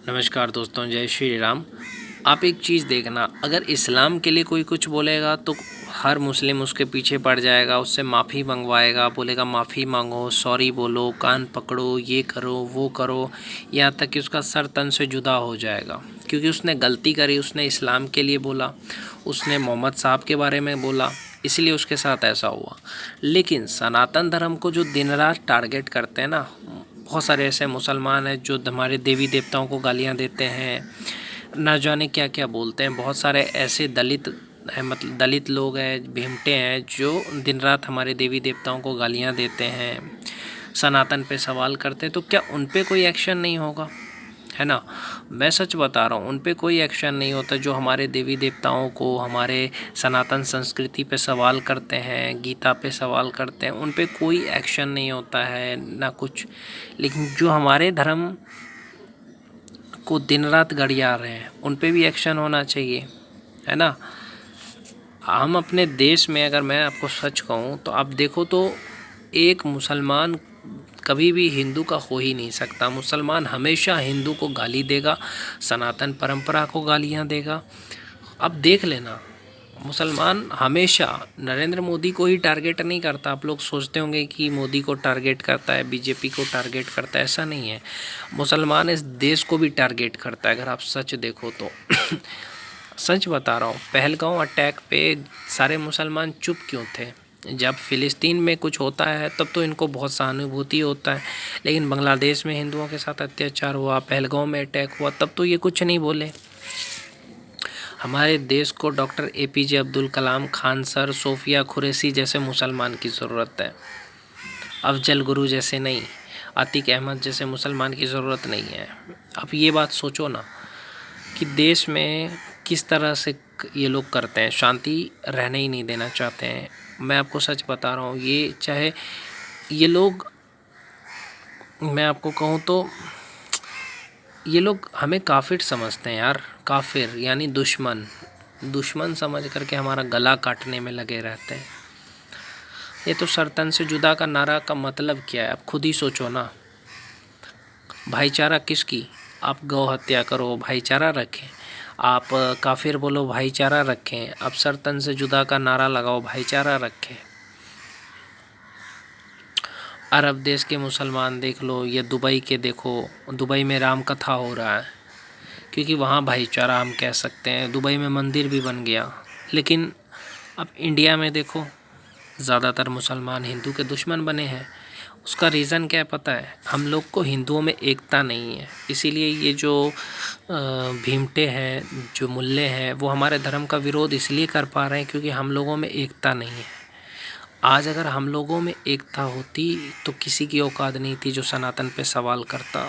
नमस्कार दोस्तों, जय श्री राम। आप एक चीज़ देखना, अगर इस्लाम के लिए कोई कुछ बोलेगा तो हर मुस्लिम उसके पीछे पड़ जाएगा, उससे माफ़ी मंगवाएगा, बोलेगा माफ़ी मांगो, सॉरी बोलो, कान पकड़ो, ये करो वो करो, यहाँ तक कि उसका सर तन से जुदा हो जाएगा क्योंकि उसने गलती करी। उसने इस्लाम के लिए बोला, उसने मोहम्मद साहब के बारे में बोला, इसलिए उसके साथ ऐसा हुआ। लेकिन सनातन धर्म को जो दिन रात टारगेट करते हैं ना, बहुत सारे ऐसे मुसलमान हैं जो हमारे देवी देवताओं को गालियाँ देते हैं, ना जाने क्या क्या बोलते हैं। बहुत सारे ऐसे दलित हैं, मतलब दलित लोग हैं, भीमटे हैं, जो दिन रात हमारे देवी देवताओं को गालियाँ देते हैं, सनातन पे सवाल करते हैं। तो क्या उन पे कोई एक्शन नहीं होगा? है ना। मैं सच बता रहा हूँ, उन पे कोई एक्शन नहीं होता जो हमारे देवी देवताओं को, हमारे सनातन संस्कृति पे सवाल करते हैं, गीता पे सवाल करते हैं, उन पे कोई एक्शन नहीं होता है ना कुछ। लेकिन जो हमारे धर्म को दिन रात गड़िया रहे हैं, उन पे भी एक्शन होना चाहिए, है ना। हम अपने देश में, अगर मैं आपको सच कहूँ तो आप देखो तो एक मुसलमान कभी भी हिंदू का हो ही नहीं सकता। मुसलमान हमेशा हिंदू को गाली देगा, सनातन परंपरा को गालियाँ देगा। अब देख लेना, मुसलमान हमेशा नरेंद्र मोदी को ही टारगेट नहीं करता। आप लोग सोचते होंगे कि मोदी को टारगेट करता है, बीजेपी को टारगेट करता है, ऐसा नहीं है। मुसलमान इस देश को भी टारगेट करता है, अगर आप सच देखो तो। सच बता रहा हूँ, पहलगांव अटैक पे सारे मुसलमान चुप क्यों थे? जब फ़िलिस्तीन में कुछ होता है तब तो इनको बहुत सहानुभूति होता है, लेकिन बांग्लादेश में हिंदुओं के साथ अत्याचार हुआ, पहलगांव में अटैक हुआ, तब तो ये कुछ नहीं बोले। हमारे देश को doctor APJ Abdul Kalam Khan sir, Sophia Qureshi जैसे मुसलमान की ज़रूरत है, अफजल गुरु जैसे नहीं, अतीक अहमद जैसे मुसलमान की ज़रूरत नहीं है। अब ये बात सोचो ना कि देश में किस तरह से ये लोग करते हैं, शांति रहने ही नहीं देना चाहते हैं। मैं आपको सच बता रहा हूँ, ये चाहे ये लोग, मैं आपको कहूँ तो ये लोग हमें काफिर समझते हैं यार। काफिर यानी दुश्मन, दुश्मन समझ करके हमारा गला काटने में लगे रहते हैं। ये तो सरतन से जुदा का नारा का मतलब क्या है? आप खुद ही सोचो ना। भाईचारा किसकी? आप गौ हत्या करो, भाईचारा रखें। आप काफिर बोलो, भाईचारा रखें। आप सरतन से जुदा का नारा लगाओ, भाईचारा रखें। अरब देश के मुसलमान देख लो, या दुबई के देखो, दुबई में राम कथा हो रहा है क्योंकि वहाँ भाईचारा हम कह सकते हैं। दुबई में मंदिर भी बन गया। लेकिन अब इंडिया में देखो, ज़्यादातर मुसलमान हिंदू के दुश्मन बने हैं। उसका रीज़न क्या है पता है? हम लोग को हिंदुओं में एकता नहीं है। इसीलिए ये जो भीमटे हैं, जो मुल्ले हैं, वो हमारे धर्म का विरोध इसलिए कर पा रहे हैं क्योंकि हम लोगों में एकता नहीं है। आज अगर हम लोगों में एकता होती तो किसी की औकात नहीं थी जो सनातन पे सवाल करता।